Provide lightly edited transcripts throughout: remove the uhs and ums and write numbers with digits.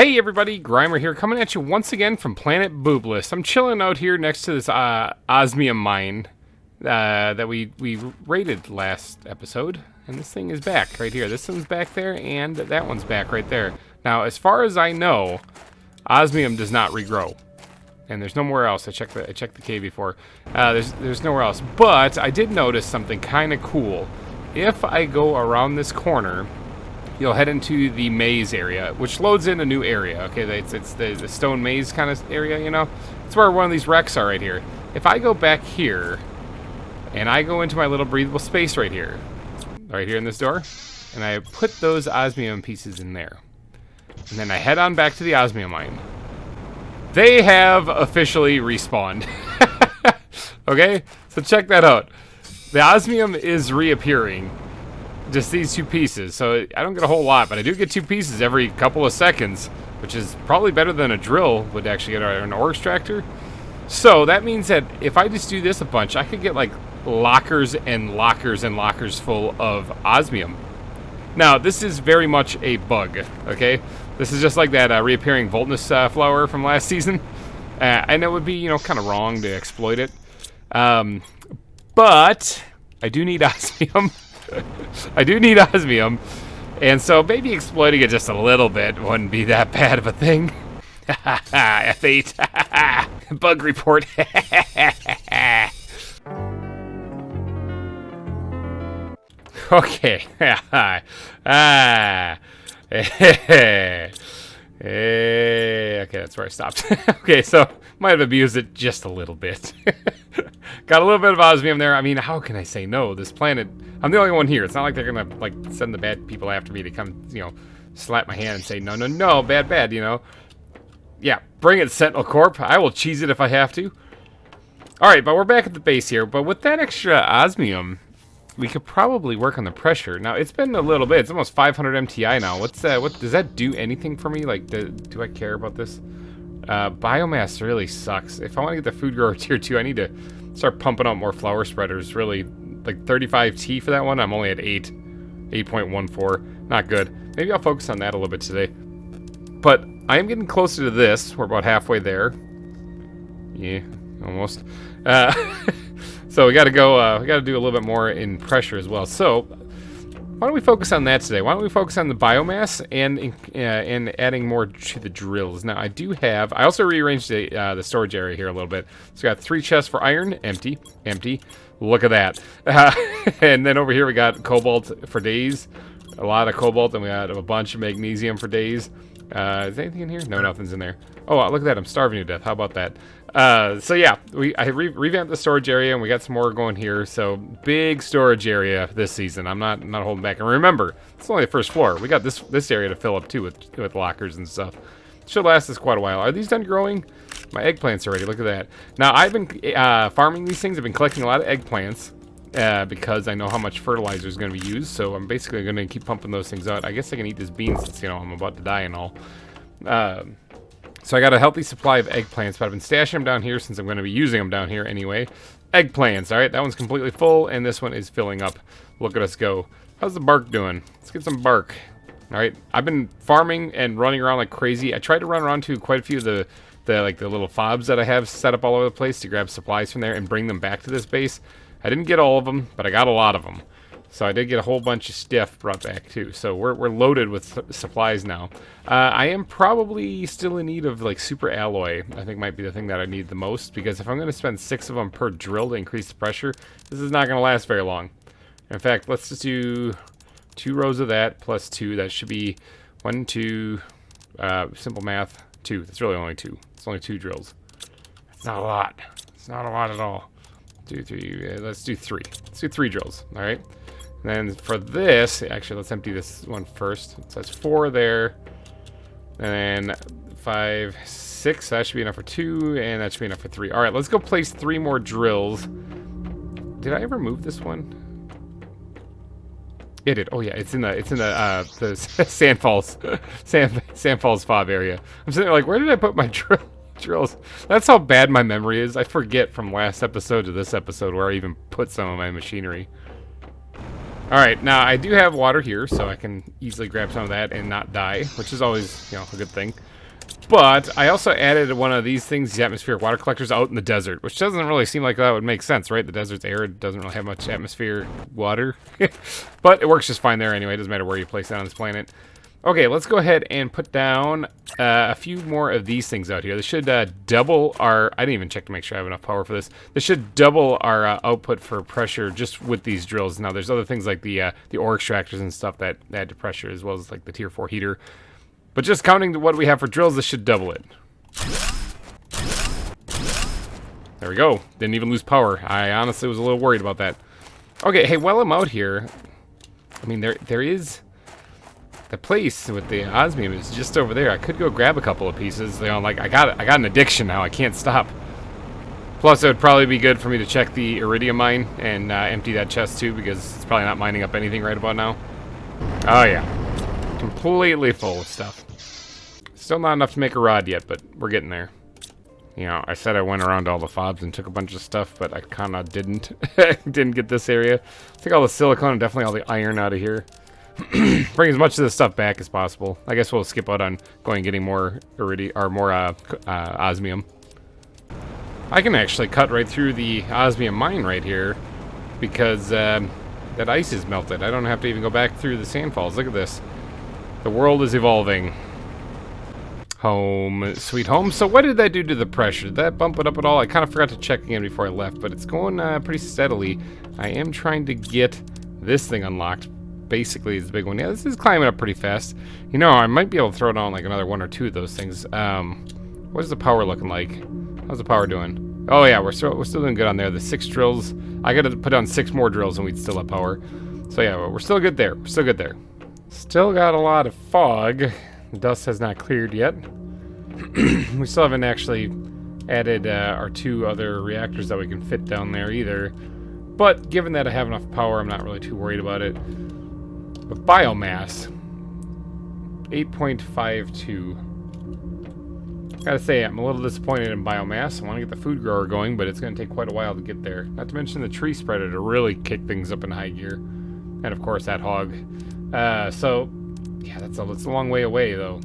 Hey everybody, GReimer here, coming at you once again from Planet Boobless. I'm chilling out here next to this osmium mine that we raided last episode, and this thing is back right here. This one's back there, and that one's back right there. Now, as far as I know, osmium does not regrow, and there's nowhere else. I checked the cave before. There's nowhere else, but I did notice something kind of cool. If I go around this corner, you'll head into the maze area, which loads in a new area. Okay, it's the stone maze kind of area, you know? It's where one of these wrecks are right here. If I go back here, and I go into my little breathable space right here in this door, and I put those osmium pieces in there, and then I head on back to the osmium mine, they have officially respawned. Okay? So check that out. The osmium is reappearing. Just these two pieces, so I don't get a whole lot, but I do get two pieces every couple of seconds, which is probably better than a drill would actually get, or an ore extractor. So that means that if I just do this a bunch, I could get like lockers and lockers and lockers full of osmium. Now, this is very much a bug, okay? This is just like that reappearing Voltness flower from last season. And it would be, you know, kind of wrong to exploit it. But I do need osmium. I do need osmium, and so maybe exploiting it just a little bit wouldn't be that bad of a thing. F8. Bug report. Okay. Okay, that's where I stopped. Okay, so might have abused it just a little bit. Got a little bit of osmium there. I mean, how can I say no? This planet, I'm the only one here. It's not like they're gonna like send the bad people after me to come, you know, slap my hand and say no, no, no, bad, bad, you know. Yeah, bring it, Sentinel Corp. I will cheese it if I have to. All right, but we're back at the base here. But with that extra osmium, we could probably work on the pressure. Now, it's been a little bit. It's almost 500 MTI now. What's that? What does that do anything for me? Like, do I care about this? Biomass really sucks. If I want to get the food grower tier 2, I need to start pumping out more flower spreaders. Really, like 35T for that one. I'm only at 8.14. Not good. Maybe I'll focus on that a little bit today. But I am getting closer to this. We're about halfway there. Yeah, almost. So we got to go. We got to do a little bit more in pressure as well. So why don't we focus on that today? Why don't we focus on the biomass and adding more to the drills? Now I do have. I also rearranged the storage area here a little bit. So we got 3 chests for iron, empty, empty. Look at that. And then over here we got cobalt for days, a lot of cobalt, and we got a bunch of magnesium for days. Is there anything in here? No, nothing's in there. Oh, look at that! I'm starving to death. How about that? So yeah, I revamped the storage area, and we got some more going here. So big storage area this season. I'm not holding back. And remember, it's only the first floor. We got this area to fill up too with lockers and stuff. Should last us quite a while. Are these done growing? My eggplants are ready. Look at that. Now I've been farming these things. I've been collecting a lot of eggplants because I know how much fertilizer is going to be used. So I'm basically going to keep pumping those things out. I guess I can eat this bean since, you know, I'm about to die and all. So I got a healthy supply of eggplants, but I've been stashing them down here since I'm going to be using them down here anyway. Eggplants, all right, that one's completely full, and this one is filling up. Look at us go. How's the bark doing? Let's get some bark. All right, I've been farming and running around like crazy. I tried to run around to quite a few of the little fobs that I have set up all over the place to grab supplies from there and bring them back to this base. I didn't get all of them, but I got a lot of them. So I did get a whole bunch of stuff brought back too. So we're loaded with supplies now. I am probably still in need of like super alloy. I think might be the thing that I need the most, because if I'm going to spend 6 of them per drill to increase the pressure, this is not going to last very long. In fact, let's just do 2 rows of that plus 2. That should be 1, 2, simple math, 2. That's really only 2. It's only 2 drills. It's not a lot. It's not a lot at all. 2, 3. Let's do 3. Let's do 3 drills. All right. And then for this, actually, let's empty this one first. So that's 4 there. And then 5, 6. That should be enough for 2, and that should be enough for 3. All right, let's go place 3 more drills. Did I ever move this one? It did. Oh yeah, it's in the Sand Falls fob area. I'm sitting there like, where did I put my drills? That's how bad my memory is. I forget from last episode to this episode where I even put some of my machinery. Alright, now I do have water here, so I can easily grab some of that and not die, which is always, you know, a good thing. But I also added one of these things, these atmospheric water collectors, out in the desert, which doesn't really seem like that would make sense, right? The desert's arid, doesn't really have much atmospheric water. But it works just fine there anyway, it doesn't matter where you place it on this planet. Okay, let's go ahead and put down a few more of these things out here. This should double our... I didn't even check to make sure I have enough power for this. This should double our output for pressure just with these drills. Now, there's other things like the ore extractors and stuff that add to pressure, as well as like the tier 4 heater. But just counting what we have for drills, this should double it. There we go. Didn't even lose power. I honestly was a little worried about that. Okay, hey, while I'm out here... I mean, there is... The place with the osmium is just over there. I could go grab a couple of pieces. You know, like I got an addiction now. I can't stop. Plus, it would probably be good for me to check the iridium mine and empty that chest too, because it's probably not mining up anything right about now. Oh yeah, completely full of stuff. Still not enough to make a rod yet, but we're getting there. You know, I said I went around all the fobs and took a bunch of stuff, but I kind of didn't. Didn't get this area. Take all the silicone and definitely all the iron out of here. Bring as much of this stuff back as possible. I guess we'll skip out on going and getting more iridium or more osmium. I can actually cut right through the osmium mine right here because that ice is melted. I don't have to even go back through the sandfalls. Look at this. The world is evolving. Home, sweet home. So what did that do to the pressure? Did that bump it up at all? I kind of forgot to check again before I left, but it's going pretty steadily. I am trying to get this thing unlocked. Basically is the big one. Yeah, this is climbing up pretty fast. You know, I might be able to throw down like another one or two of those things. What is the power looking like? How's the power doing? Oh yeah, we're still doing good on there. The 6 drills. I gotta put down 6 more drills and we'd still have power. So yeah, we're still good there. We're still good there. Still got a lot of fog. The dust has not cleared yet. We still haven't actually added our 2 other reactors that we can fit down there either. But given that I have enough power, I'm not really too worried about it. But biomass, 8.52. Gotta say, I'm a little disappointed in biomass. I want to get the food grower going, but it's going to take quite a while to get there. Not to mention the tree spreader to really kick things up in high gear. And of course, that hog. So, yeah, that's a long way away, though.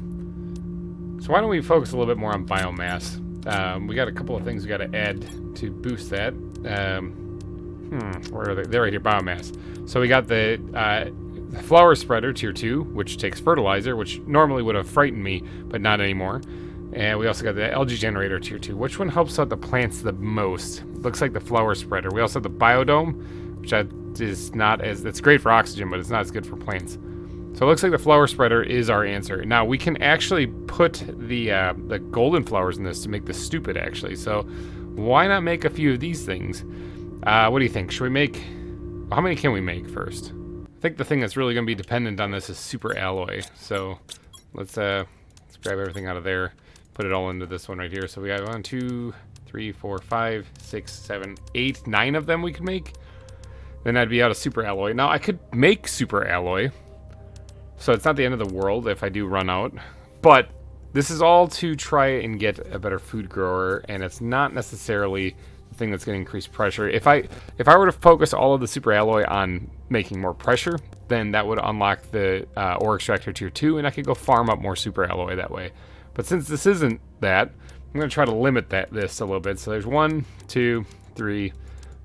So why don't we focus a little bit more on biomass? We got a couple of things we got to add to boost that. Where are they? They're right here, biomass. So we got the flower spreader, tier 2, which takes fertilizer, which normally would have frightened me, but not anymore. And we also got the algae generator, tier 2. Which one helps out the plants the most? Looks like the flower spreader. We also have the biodome, which is not as... It's great for oxygen, but it's not as good for plants. So it looks like the flower spreader is our answer. Now, we can actually put the golden flowers in this to make this stupid, actually. So why not make a few of these things? What do you think? Should we make... How many can we make first? I think the thing that's really going to be dependent on this is super alloy. So let's grab everything out of there, put it all into this one right here. So we got 1, 2, 3, 4, 5, 6, 7, 8, 9 of them we can make. Then I'd be out of super alloy. Now I could make super alloy, so it's not the end of the world if I do run out. But this is all to try and get a better food grower, and it's not necessarily the thing that's going to increase pressure. If I were to focus all of the super alloy on making more pressure, then that would unlock the ore extractor tier 2, and I could go farm up more super alloy that way. But since this isn't that, I'm going to try to limit this a little bit. So there's 1, 2, 3,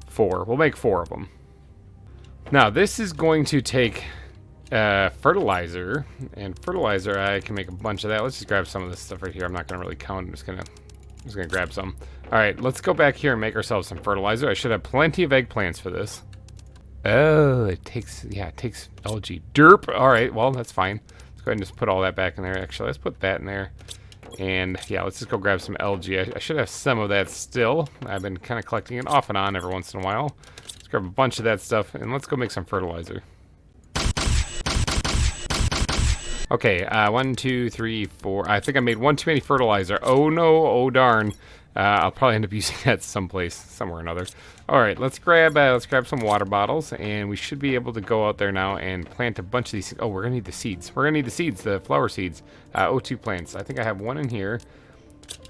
4. We'll make 4 of them. Now this is going to take fertilizer, and fertilizer I can make a bunch of that. Let's just grab some of this stuff right here. I'm not going to really count. I'm just gonna grab some. All right, let's go back here and make ourselves some fertilizer. I should have plenty of eggplants for this. Oh, it takes algae. Derp. All right, well, that's fine. Let's go ahead and just put all that back in there. Actually, let's put that in there. And yeah, let's just go grab some algae. I should have some of that still. I've been kind of collecting it off and on every once in a while. Let's grab a bunch of that stuff, and let's go make some fertilizer. Okay, 1, 2, 3, 4. I think I made one too many fertilizer. Oh no, oh darn. I'll probably end up using that someplace, somewhere or another. All right, let's grab some water bottles, and we should be able to go out there now and plant a bunch of these. Oh, we're gonna need the seeds. We're gonna need the seeds, the flower seeds. O2 plants. I think I have one in here.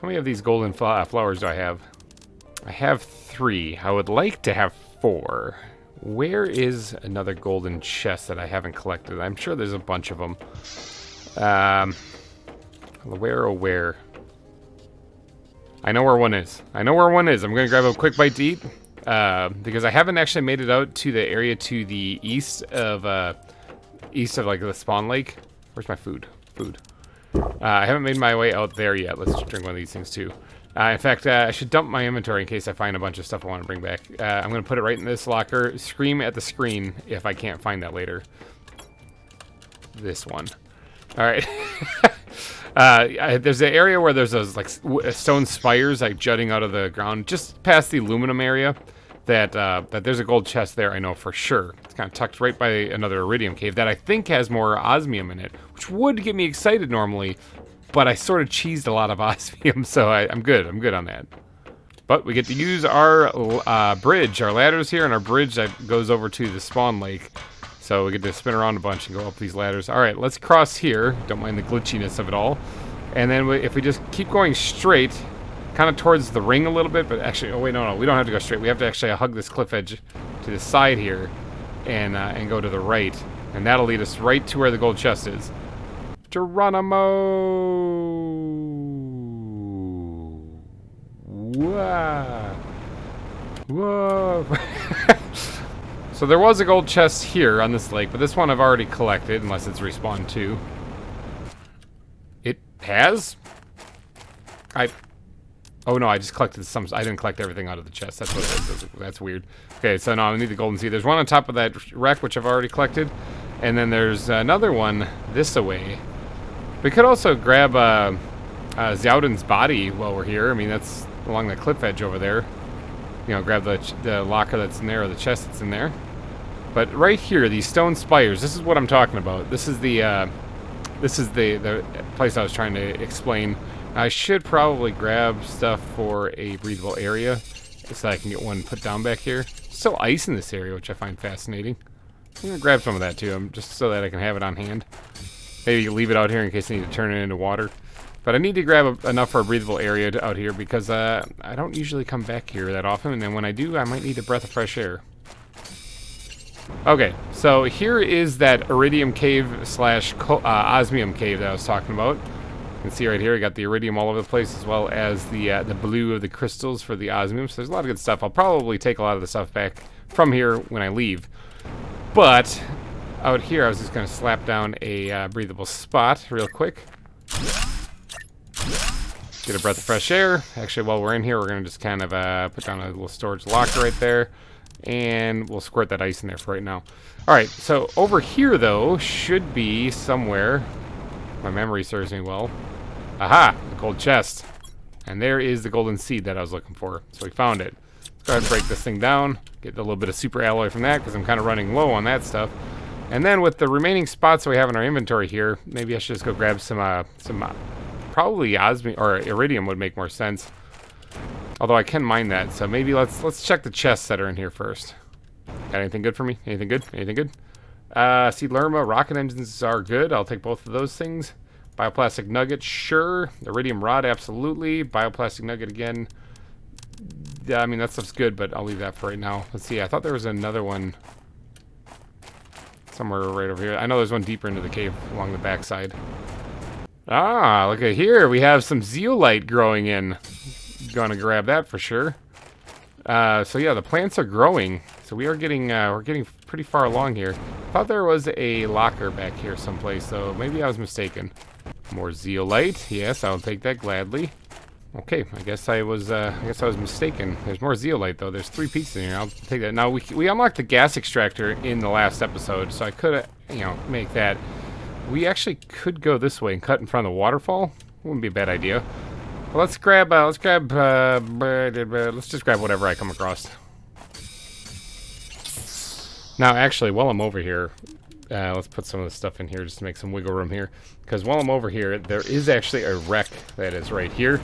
How many of these golden flowers do I have? I have 3. I would like to have 4. Where is another golden chest that I haven't collected? I'm sure there's a bunch of them. Where, oh where? I know where one is. I know where one is. I'm going to grab a quick bite to eat. Because I haven't actually made it out to the area to the east of like the spawn lake. Where's my food? Food. I haven't made my way out there yet. Let's drink one of these things too. In fact, I should dump my inventory in case I find a bunch of stuff I want to bring back. I'm going to put it right in this locker. Scream at the screen if I can't find that later. This one. All right. There's an area where there's those like stone spires like jutting out of the ground just past the aluminum area. That there's a gold chest there, I know for sure. It's kind of tucked right by another iridium cave that I think has more osmium in it, which would get me excited normally, but I sort of cheesed a lot of osmium, so I'm good on that. But we get to use our bridge, our ladders here, and our bridge that goes over to the spawn lake. So we get to spin around a bunch and go up these ladders. All right, let's cross here. Don't mind the glitchiness of it all. And then if we just keep going straight, kind of towards the ring a little bit, but actually, oh wait, no, we don't have to go straight. We have to actually hug this cliff edge to the side here and go to the right. And that'll lead us right to where the gold chest is. Geronimo! Whoa! Whoa! So there was a gold chest here on this lake, but this one I've already collected, unless it's respawned too. It has? Oh no, I just collected some. I didn't collect everything out of the chest. That's what it is. That's weird. Okay, so now I need the golden seed. There's one on top of that wreck, which I've already collected. And then there's another one this away. We could also grab Xiaodin's body while we're here. I mean, that's along the cliff edge over there. You know, grab the locker that's in there, or the chest that's in there. But right here, these stone spires, this is what I'm talking about. This is the place I was trying to explain. I should probably grab stuff for a breathable area so I can get one put down back here. Still ice in this area, which I find fascinating. I'm gonna grab some of that too, just so that I can have it on hand. Maybe leave it out here in case I need to turn it into water. But I need to grab enough for a breathable area out here because I don't usually come back here that often, and then when I do, I might need a breath of fresh air. Okay, so here is that iridium cave slash osmium cave that I was talking about. You can see right here, I got the iridium all over the place, as well as the blue of the crystals for the osmium. So there's a lot of good stuff. I'll probably take a lot of the stuff back from here when I leave. But out here, I was just going to slap down a breathable spot real quick. Get a breath of fresh air. Actually, while we're in here, we're going to just kind of put down a little storage locker right there. And we'll squirt that ice in there for right now. Alright, so over here, though, should be somewhere. My memory serves me well. Aha! The gold chest. And there is the golden seed that I was looking for. So we found it. Let's go ahead and break this thing down. Get a little bit of super alloy from that, because I'm kind of running low on that stuff. And then with the remaining spots that we have in our inventory here, maybe I should just go grab some probably osmium or iridium would make more sense. Although I can mine that, so maybe let's check the chests that are in here first. Got anything good for me? Anything good? Anything good? Seed Lerma, rocket engines are good. I'll take both of those things. Bioplastic nugget, sure. Iridium rod, absolutely. Bioplastic nugget again. Yeah, I mean that stuff's good, but I'll leave that for right now. Let's see. I thought there was another one somewhere right over here. I know there's one deeper into the cave along the backside. Ah, look at here. We have some zeolite growing in. Gonna grab that for sure. So yeah, the plants are growing. So we are getting we're getting pretty far along here. Thought there was a locker back here someplace, so maybe I was mistaken. More zeolite. Yes, I'll take that gladly. Okay, I guess I was mistaken. There's more zeolite though. There's 3 pieces in here. I'll take that. Now we unlocked the gas extractor in the last episode, so I could make that. We actually could go this way and cut in front of the waterfall. Wouldn't be a bad idea. Well, let's just grab whatever I come across. Now, actually, while I'm over here, let's put some of the stuff in here just to make some wiggle room here. Because while I'm over here, there is actually a wreck that is right here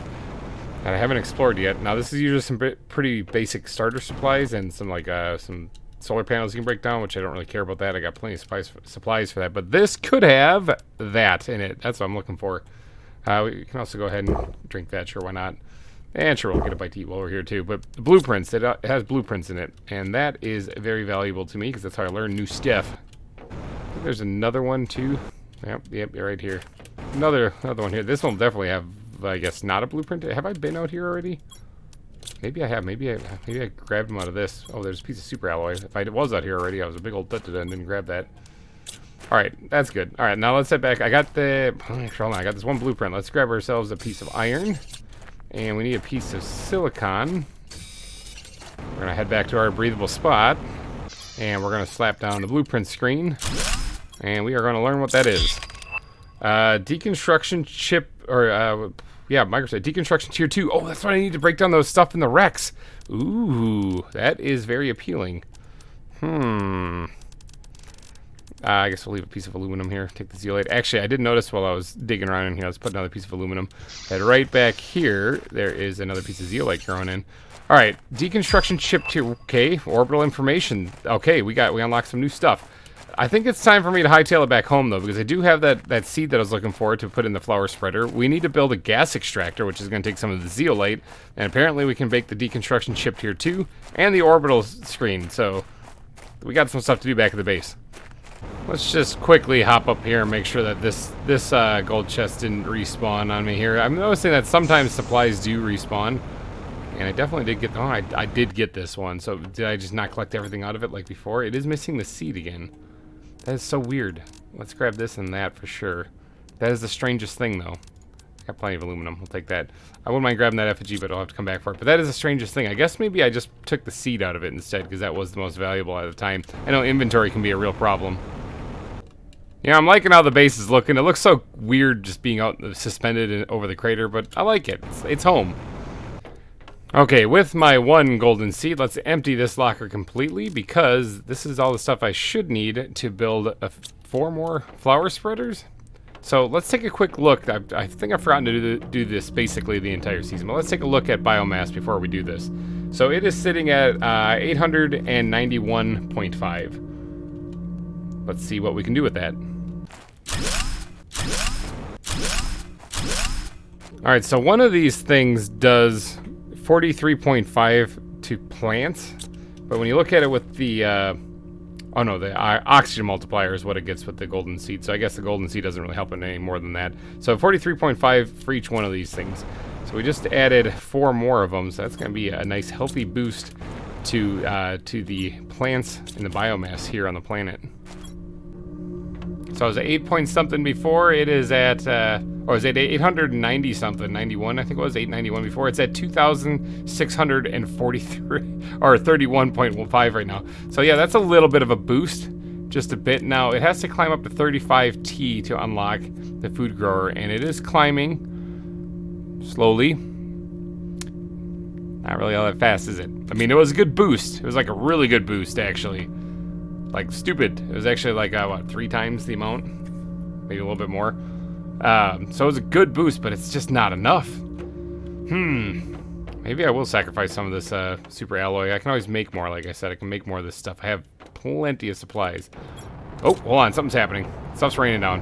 that I haven't explored yet. Now, this is usually some pretty basic starter supplies and some some solar panels you can break down, which I don't really care about that. I got plenty of supplies for that. But this could have that in it. That's what I'm looking for. We can also go ahead and drink that. Sure, why not? And sure, we'll get a bite to eat while we're here too. But the blueprints, it has blueprints in it. And that is very valuable to me because that's how I learn new stuff. I think there's another one too. Yep, right here. Another one here. This one will definitely have, I guess, not a blueprint. Have I been out here already? Maybe I have. Maybe I grabbed them out of this. Oh, there's a piece of super alloy. If I was out here already, I was a big old da-da-da and didn't grab that. Alright, that's good. Alright, now let's head back. I got the... Hold on, I got this one blueprint. Let's grab ourselves a piece of iron. And we need a piece of silicon. We're going to head back to our breathable spot. And we're going to slap down the blueprint screen. And we are going to learn what that is. Deconstruction chip... Or, yeah, Microsoft. Deconstruction tier 2. Oh, that's what I need to break down those stuff in the wrecks. Ooh, that is very appealing. I guess we'll leave a piece of aluminum here. Take the zeolite. Actually, I did notice while I was digging around in here, let's put another piece of aluminum. And right back here, there is another piece of zeolite growing in. All right, deconstruction chip tier. Okay, orbital information. Okay, we unlocked some new stuff. I think it's time for me to hightail it back home though, because I do have that seed that I was looking for to put in the flower spreader. We need to build a gas extractor, which is going to take some of the zeolite, and apparently we can bake the deconstruction chip tier 2 and the orbital screen. So we got some stuff to do back at the base. Let's just quickly hop up here and make sure that this gold chest didn't respawn on me here. I'm noticing that sometimes supplies do respawn. And I definitely did get... Oh, I did get this one. So did I just not collect everything out of it like before? It is missing the seed again. That is so weird. Let's grab this and that for sure. That is the strangest thing, though. Got plenty of aluminum. We'll take that. I wouldn't mind grabbing that effigy, but I'll have to come back for it. But that is the strangest thing. I guess maybe I just took the seed out of it instead, because that was the most valuable at the time. I know inventory can be a real problem. Yeah, I'm liking how the base is looking. It looks so weird just being out suspended over the crater, but I like it. It's home. Okay, with my one golden seed, let's empty this locker completely, because this is all the stuff I should need to build 4 more flower spreaders. So let's take a quick look. I think I've forgotten to do this basically the entire season, but let's take a look at biomass before we do this. So it is sitting at 891.5. Let's see what we can do with that. Alright, so one of these things does 43.5 to plants, but when you look at it with the oh no, the oxygen multiplier is what it gets with the golden seed. So I guess the golden seed doesn't really help it any more than that. So 43.5 for each one of these things. So we just added 4 more of them. So that's going to be a nice healthy boost to the plants and the biomass here on the planet. So I was at 8 point something before. It is at, or is it 890 something? 91, I think it was 891 before. It's at 2,643 or 31.15 right now. So yeah, that's a little bit of a boost, just a bit. Now it has to climb up to 35T to unlock the food grower, and it is climbing slowly. Not really all that fast, is it? I mean, it was a good boost. It was like a really good boost, actually. Like, stupid. It was actually like, what, 3 times the amount? Maybe a little bit more. So it was a good boost, but it's just not enough. Maybe I will sacrifice some of this super alloy. I can always make more, like I said. I can make more of this stuff. I have plenty of supplies. Oh, hold on. Something's happening. Stuff's raining down.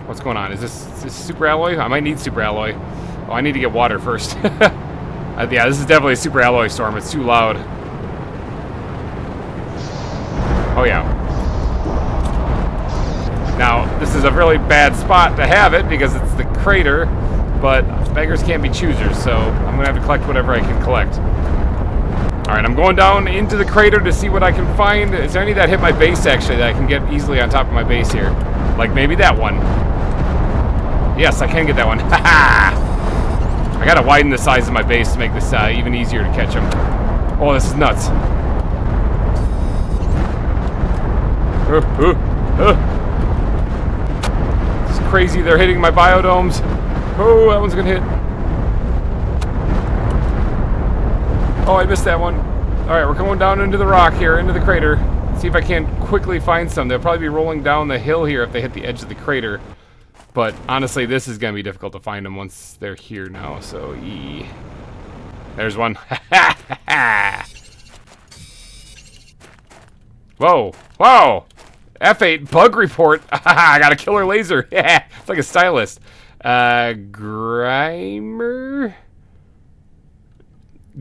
What's going on? Is this super alloy? I might need super alloy. Oh, I need to get water first. Yeah, this is definitely a super alloy storm. It's too loud. Oh yeah. Now, this is a really bad spot to have it because it's the crater, but beggars can't be choosers, so I'm gonna have to collect whatever I can collect. Alright, I'm going down into the crater to see what I can find. Is there any that hit my base, actually, that I can get easily on top of my base here? Like maybe that one. Yes, I can get that one. Haha! I gotta widen the size of my base to make this even easier to catch them. Oh, this is nuts. It's crazy, they're hitting my biodomes. Oh, that one's gonna hit. Oh, I missed that one. Alright, we're going down into the rock here, into the crater. See if I can't quickly find some. They'll probably be rolling down the hill here if they hit the edge of the crater. But honestly, this is gonna be difficult to find them once they're here now, so there's one. Whoa, whoa! F8 bug report. I got a killer laser. Yeah, it's like a stylist. GReimer.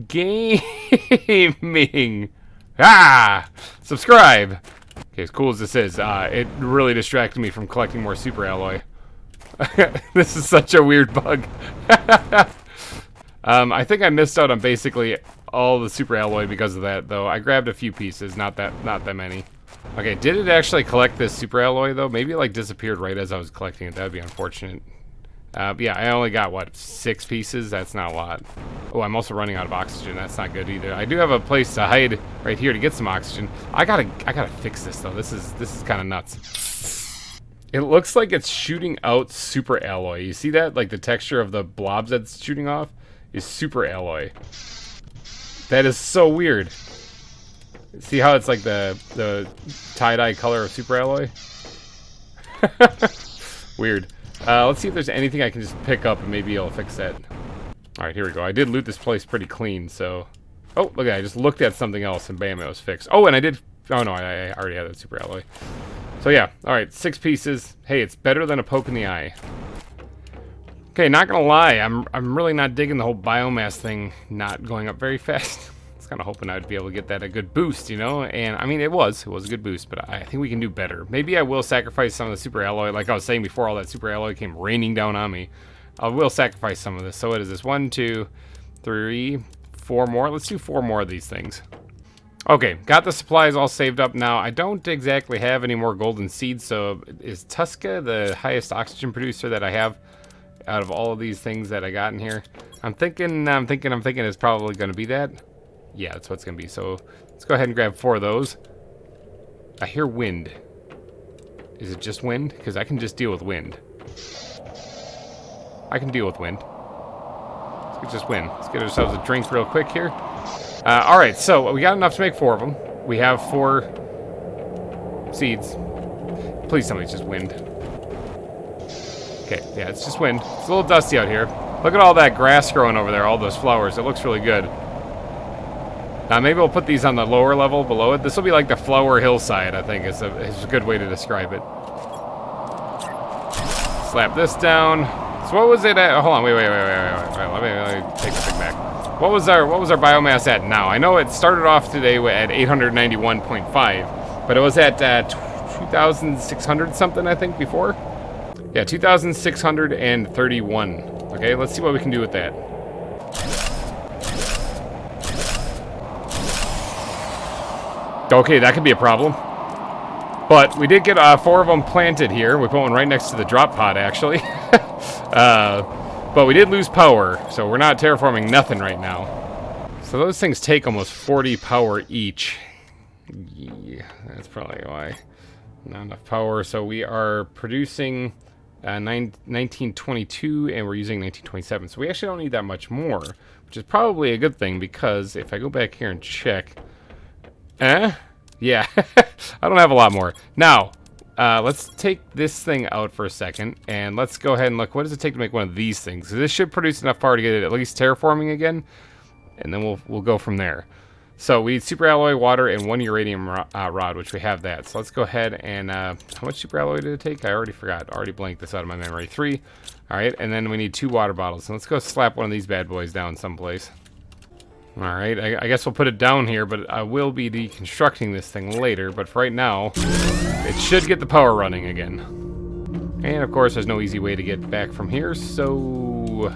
Gaming. Ah! Subscribe. Okay, as cool as this is, it really distracted me from collecting more super alloy. This is such a weird bug. I think I missed out on basically all the super alloy because of that, though. I grabbed a few pieces, not that many. Okay, did it actually collect this super alloy, though? Maybe it, like, disappeared right as I was collecting it. That would be unfortunate. Yeah, I only got, what, 6 pieces? That's not a lot. Oh, I'm also running out of oxygen. That's not good either. I do have a place to hide right here to get some oxygen. I gotta fix this, though. This is kind of nuts. It looks like it's shooting out super alloy. You see that? Like, the texture of the blobs that's shooting off is super alloy. That is so weird. See how it's like the tie-dye color of super alloy? Weird. Let's see if there's anything I can just pick up and maybe it'll fix that. Alright, here we go. I did loot this place pretty clean, so... Oh, look at that. I just looked at something else and bam, it was fixed. Oh, and I did... Oh, no, I already had that super alloy. So, yeah. Alright, 6 pieces. Hey, it's better than a poke in the eye. Okay, not gonna lie. I'm really not digging the whole biomass thing not going up very fast. I was kind of hoping I'd be able to get that a good boost, you know? And, I mean, it was a good boost, but I think we can do better. Maybe I will sacrifice some of the super alloy. Like I was saying before, all that super alloy came raining down on me. I will sacrifice some of this. So what is this? 1, 2, 3, 4 more. Let's do 4 more of these things. Okay, got the supplies all saved up now. I don't exactly have any more golden seeds, so is Tuska the highest oxygen producer that I have out of all of these things that I got in here? I'm thinking it's probably going to be that. Yeah, that's what it's going to be. So let's go ahead and grab 4 of those. I hear wind. Is it just wind? Because I can just deal with wind. I can deal with wind. Let's just win. Let's get ourselves a drink real quick here. Alright, so we got enough to make 4 of them. We have 4 seeds. Please tell me it's just wind. Okay, yeah, it's just wind. It's a little dusty out here. Look at all that grass growing over there, all those flowers. It looks really good. Now maybe we'll put these on the lower level below it. This will be like the flower hillside, I think is a good way to describe it. Slap this down. So what was it at? Hold on, wait. Let me take this thing back. What was our biomass at now? I know it started off today at 891.5, but it was at 2,600 something, I think, before. Yeah, 2,631. Okay, let's see what we can do with that. Okay, that could be a problem. But we did get 4 of them planted here. We put one right next to the drop pod, actually. But we did lose power, so we're not terraforming nothing right now. So those things take almost 40 power each. Yeah, that's probably why. Not enough power. So we are producing 1922 and we're using 1927. So we actually don't need that much more, which is probably a good thing because if I go back here and check... Yeah, I don't have a lot more. Now, let's take this thing out for a second, and let's go ahead and look. What does it take to make one of these things? So this should produce enough power to get it at least terraforming again, and then we'll go from there. So we need super alloy, water, and 1 uranium rod, which we have that. So let's go ahead and how much super alloy did it take? I already forgot. I already blanked this out of my memory. 3. All right, and then we need 2 water bottles. So let's go slap one of these bad boys down someplace. Alright, I guess we'll put it down here, but I will be deconstructing this thing later. But for right now, it should get the power running again. And of course, there's no easy way to get back from here, so...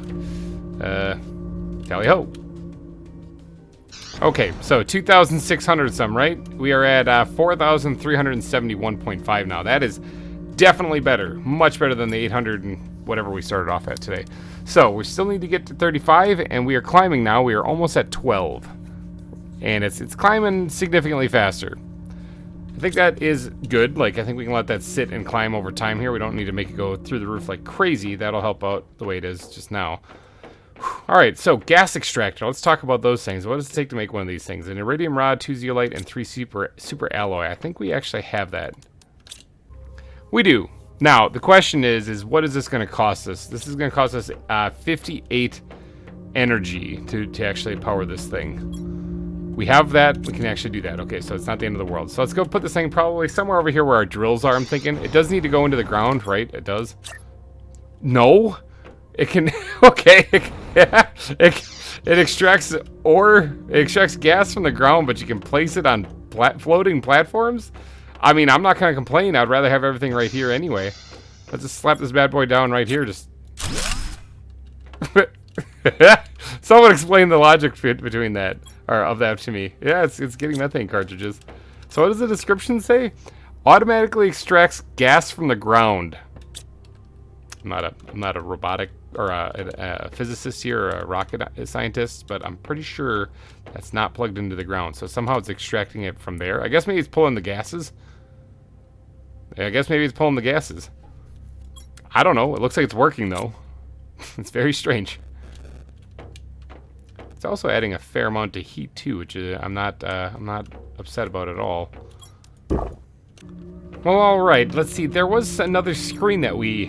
tally ho! Okay, so 2,600 some, right? We are at 4,371.5 now. That is definitely better. Much better than the 800 and whatever we started off at today. So we still need to get to 35, and we are climbing now. We are almost at 12, and it's climbing significantly faster. I think that is good. Like, I think we can let that sit and climb over time here. We don't need to make it go through the roof like crazy. That'll help out the way it is just now. All right, so gas extractor. Let's talk about those things. What does it take to make one of these things? An iridium rod, 2 zeolite, and 3 super alloy. I think we actually have that. We do. Now, the question is what is this going to cost us? This is going to cost us 58 energy to actually power this thing. We have that. We can actually do that. Okay, so it's not the end of the world. So let's go put this thing probably somewhere over here where our drills are, I'm thinking. It does need to go into the ground, right? It does. No? It can... Okay. It extracts gas from the ground, but you can place it on floating platforms. I mean, I'm not gonna complain. I'd rather have everything right here anyway. Let's just slap this bad boy down right here. Just someone explain the logic between that, or of that to me. Yeah, it's getting methane cartridges. So what does the description say? Automatically extracts gas from the ground. I'm not a robotic or a physicist here or a rocket scientist, but I'm pretty sure that's not plugged into the ground. So somehow it's extracting it from there. I guess maybe it's pulling the gases. I guess maybe it's pulling the gases. I don't know. It looks like it's working though. It's very strange. It's also adding a fair amount of heat too, which I'm not upset about at all. Well, all right. Let's see. There was another screen that we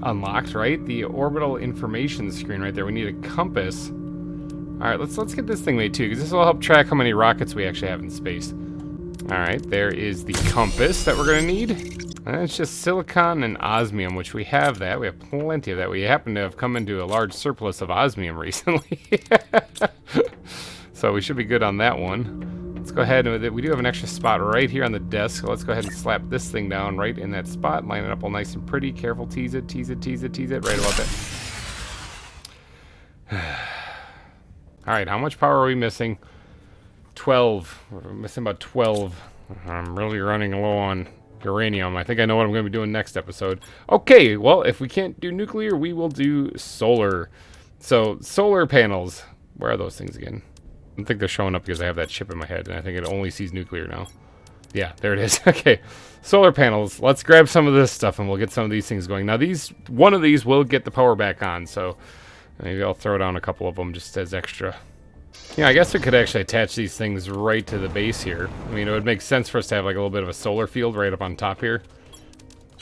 unlocked, right? The orbital information screen right there. We need a compass. All right, let's get this thing made too, because this will help track how many rockets we actually have in space. All right, there is the compass that we're gonna need. And it's just silicon and osmium, which we have that. We have plenty of that. We happen to have come into a large surplus of osmium recently. So we should be good on that one. Let's go ahead and we do have an extra spot right here on the desk. So let's go ahead and slap this thing down right in that spot. Line it up all nice and pretty. Careful, tease it, tease it, tease it, tease it. Right about that. All right, how much power are we missing? 12. We're missing about 12. I'm really running low on uranium. I think I know what I'm going to be doing next episode. Okay, well, if we can't do nuclear, we will do solar. So, solar panels. Where are those things again? I don't think they're showing up because I have that chip in my head, and I think it only sees nuclear now. Yeah, there it is. Okay, solar panels. Let's grab some of this stuff, and we'll get some of these things going. Now, one of these will get the power back on, so maybe I'll throw down a couple of them just as extra. Yeah, I guess we could actually attach these things right to the base here. I mean, it would make sense for us to have like a little bit of a solar field right up on top here.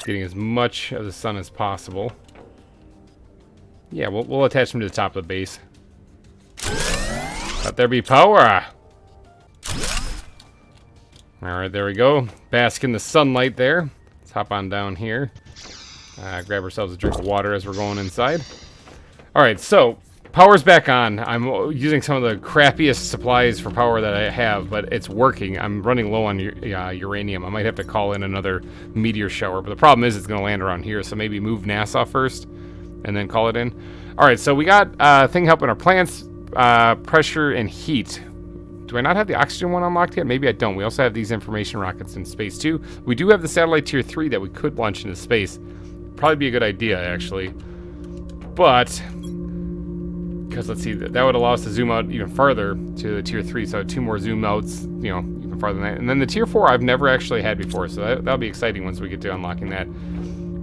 Getting as much of the sun as possible. Yeah, we'll attach them to the top of the base. Let there be power! Alright, there we go. Bask in the sunlight there. Let's hop on down here. Grab ourselves a drink of water as we're going inside. Alright, so power's back on. I'm using some of the crappiest supplies for power that I have, but it's working. I'm running low on uranium. I might have to call in another meteor shower, but the problem is it's going to land around here, so maybe move NASA first and then call it in. Alright, so we got a thing helping our plants, pressure and heat. Do I not have the oxygen one unlocked yet? Maybe I don't. We also have these information rockets in space too. We do have the satellite tier 3 that we could launch into space. Probably be a good idea, actually. But because let's see, that would allow us to zoom out even farther to the tier 3, so 2 more zoom outs, you know, even farther than that. And then the tier 4 I've never actually had before, so that'll be exciting once we get to unlocking that.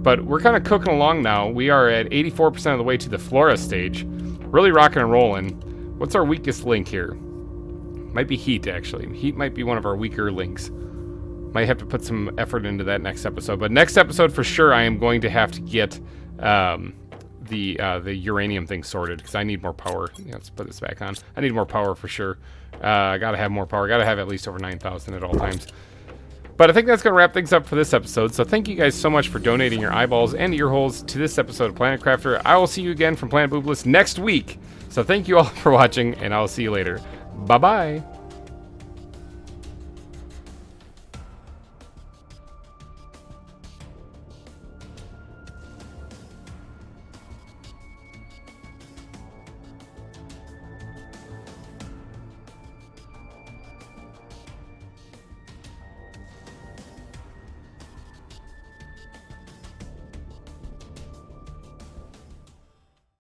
But we're kind of cooking along now. We are at 84% of the way to the Flora stage. Really rocking and rolling. What's our weakest link here? Might be heat, actually. Heat might be one of our weaker links. Might have to put some effort into that next episode. But next episode, for sure, I am going to have to get the uranium thing sorted, because I need more power. Yeah, let's put this back on. I need more power for sure. I gotta have more power. Gotta have at least over 9,000 at all times. But I think that's going to wrap things up for this episode. So thank you guys so much for donating your eyeballs and ear holes to this episode of Planet Crafter. I will see you again from Planet Boobless next week. So thank you all for watching, and I'll see you later. Bye-bye.